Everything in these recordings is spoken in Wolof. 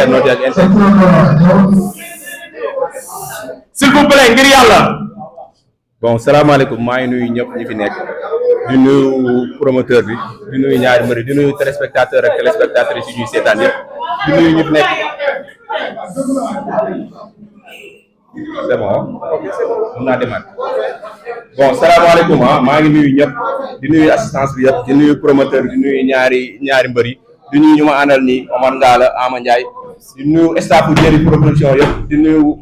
internautes ak s'il vous plaît ngir yàlla. bon salaamaaleykum maa ngi nuyu ñëpp ñi fi nekk di nuyu promoteur bi di nuyu ñaari mbëri di nuyu téléspectateur ak téléspectatrices yi ñuy seetaan yëpp di nuyu ñi fi nekk c'est bon mun naa demaat bon salaamaaleykum maa ngi nuyu ñëpp di nuyu assistance bi yëpp di nuyu promoteur bi di nuyu ñaari mbëri di nuyu ñu ma àndal nii Omar Ngala Ama Ndiaye di nuyu staffu Jeri production yëpp di nuyu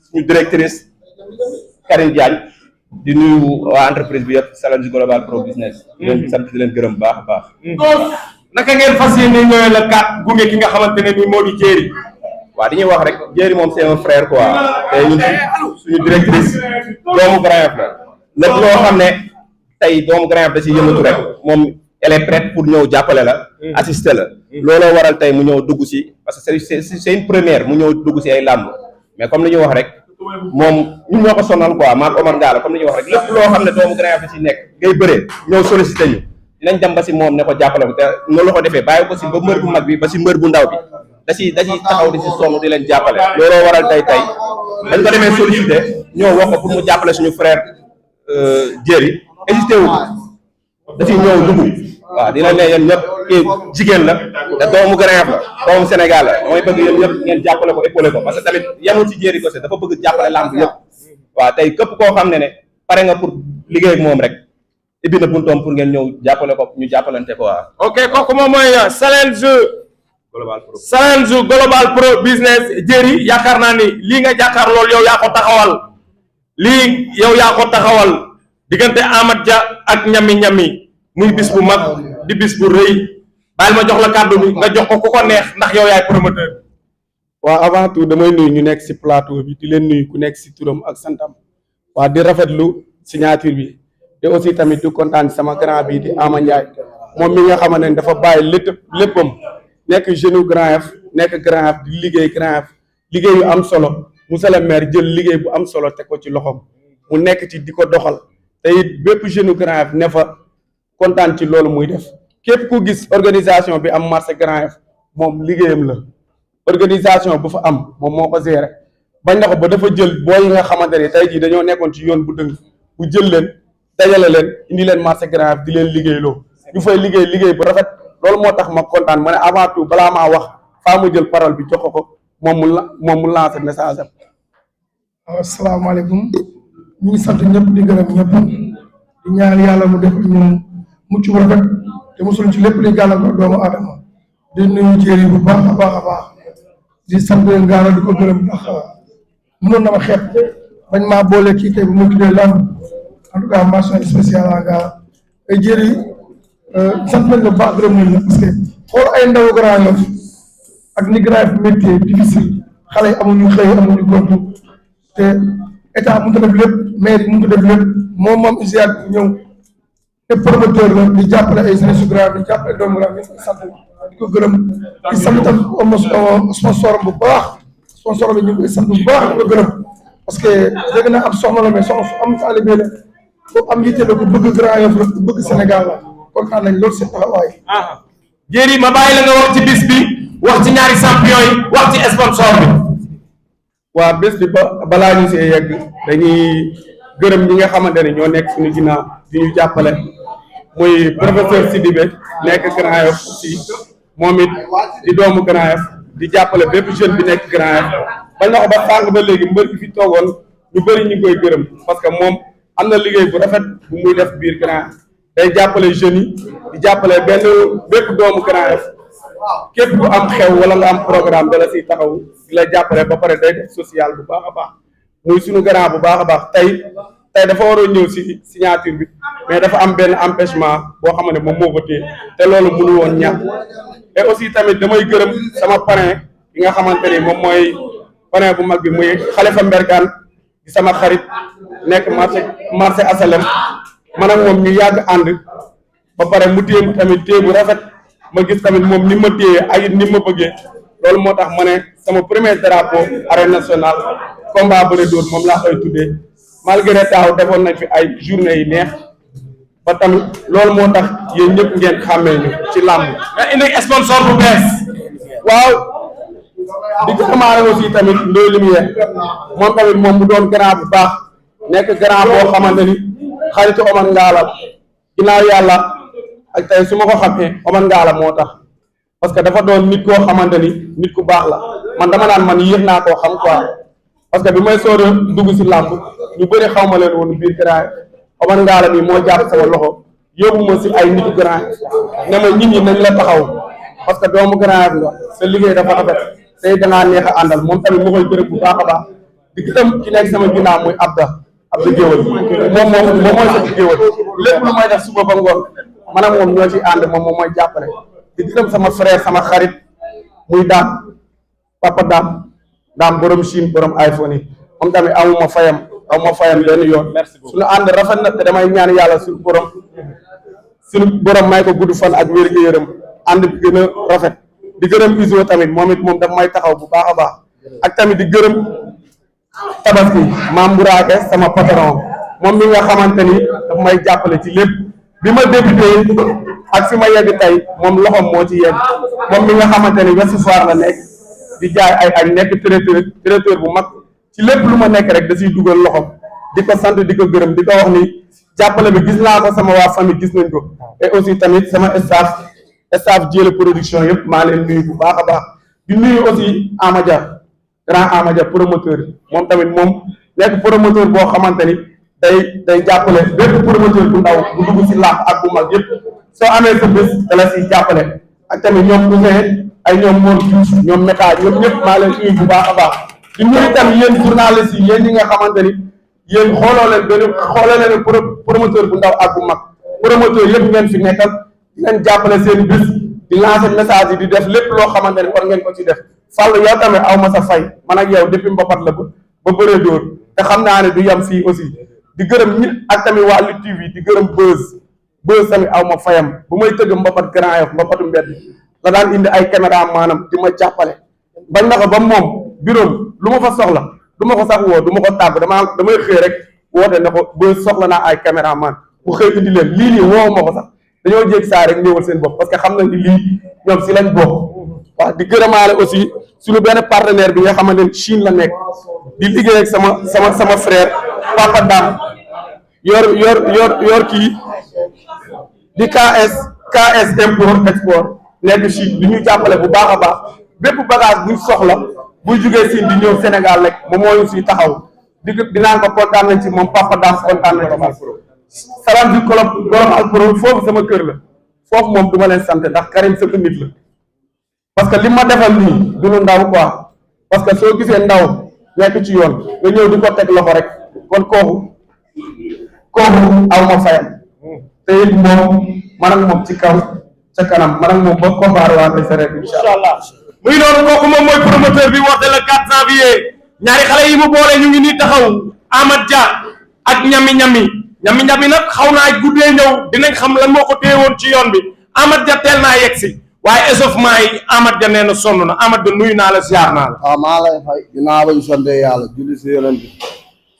suñu directrice Karine Diagne di nuyu waa entreprise bi yëpp Salange Global Pro Business. di leen sant di leen gërëm baax a baax. naka ngeen fas yéene ñëwee la kat gunge ki nga xamante ne nii moo di Jeri. waaw dañuy wax rek Jeri moom c'est un frère quoi te ñun suñu directrice doomu Grand Yoff la lépp loo xam ne tey doomu Grand Yoff da ciy yëngatu rek moom elle est prête pour ñëw jàppale la. assister la. looloo waral tey mu ñëw dugg si parce que c'est une première mu ñëw dugg si ay làmb mais comme li ñu wax rek. moom ñun ñoo ko sonal quoi maak Omar Ngala comme ni ñuy wax rek lépp loo xam ne doomu Grand Yoff da ci nekk ngay bëree ñëw sollicité ñu dinañ dem ba si moom ne ko jàppale ko te noonu la ko defee bàyyi ko si ba mbër bu mag bi ba si mbër bu ndaw bi da ciy taxaw di si sonn di leen jàppale looloo waral tey dañ ko demee sollicité ñoo wax ko pour mu jàppale suñu frère Jeri hésité wu da ciy ñëw dugg waaw dina ne yéen ñëpp kii jigéen la te doomu Grand Yoff la doomu Sénégal la damay bëgg yéen ñëpp ngeen jàppale ko épaulé ko parce que tamit yemul ci Jeri ko dafa bëgg jàppale lamb yëpp waaw tey képp koo xam ne pare nga pour liggéey ak moom rek ibbi na buntoom pour ngeen ñëw jàppale ko ñu jàppalante ko waaw. ok kooku moom mooy Salange Global Pro Business Jeri yaakaar naa ni lii nga jàkkaar loolu yow yaa ko taxawal lii yow yaa ko taxawal diggante Amath Dia ak ñami muy bis bu mag di bis bu rëy baal ma jox la kàddu bi nga jox ko ku ko neex ndax yow yaay promoteur. waaw avant tout damay nuyu ñu nekk ci plateau bi di leen nuyu ku nekk ci turam ak santam waa di rafetlu signature bi te aussi tamit di kontaan sama grand bi di Ama Ndiaye moom mi nga xamante ne dafa bàyyi léppam nekk jeune Grand Yoff nekk Grand Yoff di liggéey Grand Yoff liggéey yu am solo monsieur le maire jël liggéey bu am solo teg ko ci loxoom mu nekk ci di ko doxal te it bépp jeune Grand Yoff ne fa kontaan ci loolu muy def képp ku gis organisation bi am marché Grand Yoff moom liggéeyam la organisation bu fa am moom moo ko géré bañ na ko ba dafa jël booy yi nga xamante ne tey jii dañoo nekkoon ci yoon bu dëng bu jël leen dajale leen indi leen marché Grand Yoff di leen liggéeyloo ñu fay liggéey bu rafet loolu moo tax ma kontaan ma ne avant tout balaa maa wax faa mu jël parole bi jox ko moom mu lancer message am. waaw asalaamaaleykum ñu ngi sant ñëpp di gërëm ñëpp di ñaan yàlla mu def ñu mucc bu rafet te mosul ci lépp li gàllankoor doomu aadama di nuyu Jeri bu baax a baax di sant Ngala di ko gërëm ndax mënoon na ma xeeb bañ maa boole kii tey bu mu tuddee lamb en tout cas mention spéciale à Ngala ay Jeri sant nañ la baax gërëm nañ la parce que xool ay ndaw Grand Yoff ak ni Grand Yoff métier difficile xale yi amuñu xëy amuñu gontu te état mënut a def lépp maire yi mënut a def lépp moom ISRA ñëw te promoteur la di jàppale ay jeunesse su Grand Yoff di jàppale doomu Grand Yoff di sant di ko gërëm di sant tam sponsor bu baax sponsor bi ñu ngi koy sant bu baax di ko gërëm parce que dégg na ab soxna la mais soxna su am taalibe la foofu am yitte la ku bëgg Grand Yoff la ku bëgg Sénégal la kontaan nañ loolu seen taxawaay. Jeri ma bàyyi la nga wax ci bis bi wax ci ñaari champion yi wax ci sponsor bi. waa bés bi balaa ñu see yegg dañuy gërëm ñi nga xamante ne ñoo nekk suñu ginnaaw di ñu jàppale muy professeur Sidibé nekk Grand Yoff aussi moom it di doomu Grand Yoff di jàppale bépp jeune bi nekk Grand Yoff bañ na ko ba sànq ba léegi mbër bi fi toogoon ñu bëri ñu ngi koy gërëm parce que moom am na liggéey bu rafet bu muy def biir Grand Yoff day jàppale jeunes yi di jàppale bépp doomu Grand Yoff képp ku am xew wala nga am programme da la siy taxaw di la jàppale ba pare day def social bu baax a baax muy suñu grand bu baax a baax tey dafa waroon ñëw si signature bi mais dafa am benn empêchement boo xam ne moom moo ko téye te loolu mënu woon ñàkk et aussi tamit damay gërëm sama parrain yi nga xamante ni moom mooy parrain bu mag bi muy Khalifa Mbergane di sama xarit nekk marché asalem man ak moom ñu yàgg ànd ba pare mu téye tamit téye bu rafet ma gis tamit moom ni ma téye ak it ni ma bëggee loolu moo tax ma ne sama premier drapeau arène nationale combat bëre dóor moom laa koy tuddee malgré taaw defoon nañ fi ay journée yi neex ba tamit loolu moo tax yéen ñëpp ngeen xàmmee ñu ci làmb. nga indi sponsor bu bees. waaw di gërëmaale aussi tamit Ndoye Lumière moom tamit moom mu doon grand bu baax nekk grand boo xamante ni xaritu Omar Ngalla ginnaaw yàlla ak tey su ma ko xamee Omar Ngalla moo tax parce que dafa doon nit koo xamante ni nit ku baax la man dama naan man yéex naa koo xam quoi parce que bi may soor a dugg si làmb ñu bëri xaw ma leen woon biir grand Omar Ngalla mi moo jàpp sama loxo yóbbu ma si ay nitu grand ne ma nit ñi nañ la taxaw parce que doomu grand nga sa liggéey dafa rafet tey dangaa neex a àndal moom tamit moo koy gërëm bu baax a baax di gërëm ki nekk sama ginnaaw muy Abda Géwël moom mooy sama géwël lépp lu may def suba ba ngoon man ak moom ñoo ci ànd moom mooy jàppale di gërëm sama frère sama xarit muy papa daam borom Chine borom iPhone yi moom tamit amuma fayam benn yoon suñu ànd rafet na te damay ñaan yàlla suñu borom may ko gudd fan ak wér gu yaram ànd bi gën a rafet di gërëm Iso tamit moom daf may taxaw bu baax a baax ak tamit di gërëm Tabaski Maam Buraake sama patron moom mi nga xamante ni daf may jàppale ci lépp bi ma débuté ak fi ma yegg tey moom loxoom moo ci yegg moom mi nga xamante ni Ouest Foire la nekk di jaay ay añ nekk traiteur bu mag ci lépp lu ma nekk rek da ciy dugal loxoom di ko sant di ko gërëm di ko wax ni jàppale bi gis naa ko sama waa famille gis nañ ko et aussi tamit sama staff Diène production yëpp maa leen nuyu bu baax a baax di nuyu aussi Amadia grand Amadia promoteur moom tamit moom nekk promoteur boo xamante ni day jàppale bépp promoteur bu ndaw bu dugg si làmb ak bu mag yëpp soo amee sa bés da la siy jàppale ak tamit ñoom Ousseyn ay ñoom Mor Diouf ñoom Meta ñoom ñëpp maa leen nuyu bu baax a baax di nuyu tamit yéen journalistes yi yéen ñi nga xamante ni yéen xooloo leen promoteur bu ndaw ak bu mag promoteur yëpp ngeen fi nekkal di leen jàppale seen bés di lancer message yi di def lépp loo xamante ni war ngeen ko ci def Fallou yow tamit aw ma sa fay man ak yow depuis mbapat la ba bëree dóor te xam naa ne du yam fii aussi di gërëm ñi ak tamit waa Lutte TV di gërëm Beuz tamit aw ma fayam bu may tëgg mbapat Grand Yoff mbapatu mbedd la daan indi ay caméra maanaam di ma jàppale bañ na ko ba moom bureau lu ma fa soxla du ma ko sax woo du ma ko tàgg damay xëy rek woote ne ko Beuz soxla naa ay caméra man bu xëy indi leen lii woowu ma ko sax dañoo jéeg saa rek ñëwal seen bopp parce que xam nañ ni lii ñoom si lañ bokk waaw di gërëmaale aussi suñu benn partenaire bi nga xamante ne Chine la nekk di liggéey ak sama frère Papa Dam yor kii di KS import export nekk Chine di ñu jàppale bu baax a baax bépp bagage buñ soxla buy jugee Chine di ñëw Sénégal rek moom moo ñu siy taxaw dinaan ko kontaan nañ ci moom Papa Dam kontaan nañ ci salam di golom alpro foofu sama kër la foofu moom du ma leen sant ndax Karim sëkk nit la parce que li ma defal nii du lu ndaw quoi parce que soo gisee ndaw nekk ci yoon nga ñëw di ko teg loxo rek kon kooku aw ma fayam te it moom man ak moom ci kaw ca kanam man ak moom ba comparé waat sa rek incha allah muy noonu kooku moom mooy promoteur bi woote le 4 janvier ñaari xale yi mu boole ñu ngi nii taxaw Amad Dia ak ñami nag xaw naa guddee ñëw dinañ xam lan moo ko téye woon ci yoon bi Amad Dia teel naa yegg si waaye échauffement yi Amad Dia nee na sonn na Amad Dia nuyu naa la ziar naa la. waaw maa lay fay ginnaaw bañ sante yàlla julli si yonent bi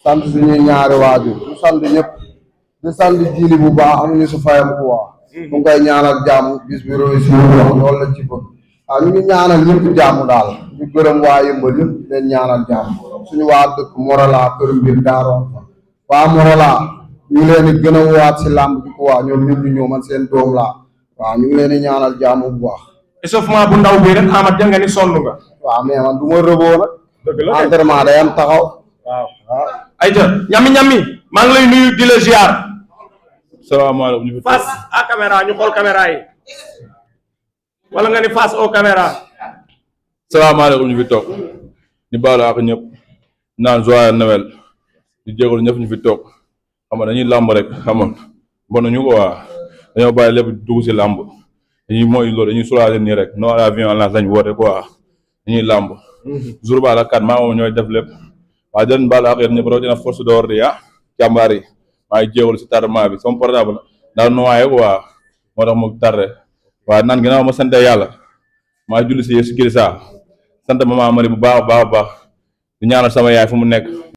sant suñuy ñaari waajur di sant ñëpp di sant jili bu baax amuñu su fayam ku waa mu ngi koy ñaanal jàmm bis bi réussir wax loolu la ci bëgg waaw ñu ngi ñaanal ñëpp jàmm daal ñu gërëm waa Yëmbal yëpp leen ñaanal jàmm suñu waa dëkk Morola kër mbir daaroon fa waa Morola ñu ngi leen di gën a waat si làmb bi quoi ñoom ñëpp ñu ñëw man seen doom laa waaw ñu ngi leen di ñaanal jàmm bu baax. échauffement bu ndaw bi rek Amad Dia nga ni sonn nga. waaw mais man du ma rëboo nag. dëgg la entraînement day am taxaw. waaw. ayca ñami maa ngi lay nuyu di la ziar. salaamaaleykum ñu fi face à caméra ñu xool caméra yi wala nga ni face au caméra. salaamaaleykum ñu fi toog di baalu ak ñëpp naan joyeux Noël di jégalu ñëpp ñu fi toog xam nga dañuy làmb rek xam nga bonuñu ko waa dañoo bàyyi lépp dugg si làmb dañuy mooy loolu dañuy soulager nii rek non à la violence lañ woote quoi dañuy làmb jour ba la kat maa moom ñooy def lépp waaye den baalu ak yéen ñëpp rawatina force d'ordre yi jàmbaar yi maa ngi jégalu si tardement bi sama portable daal noyé quoi moo tax mu tardé waaye naan ginnaaw ma sant yàlla maa julli si Yeesu Kirista sant maman Mari bu baax a baax di ñaanal sama yaay fu mu nekk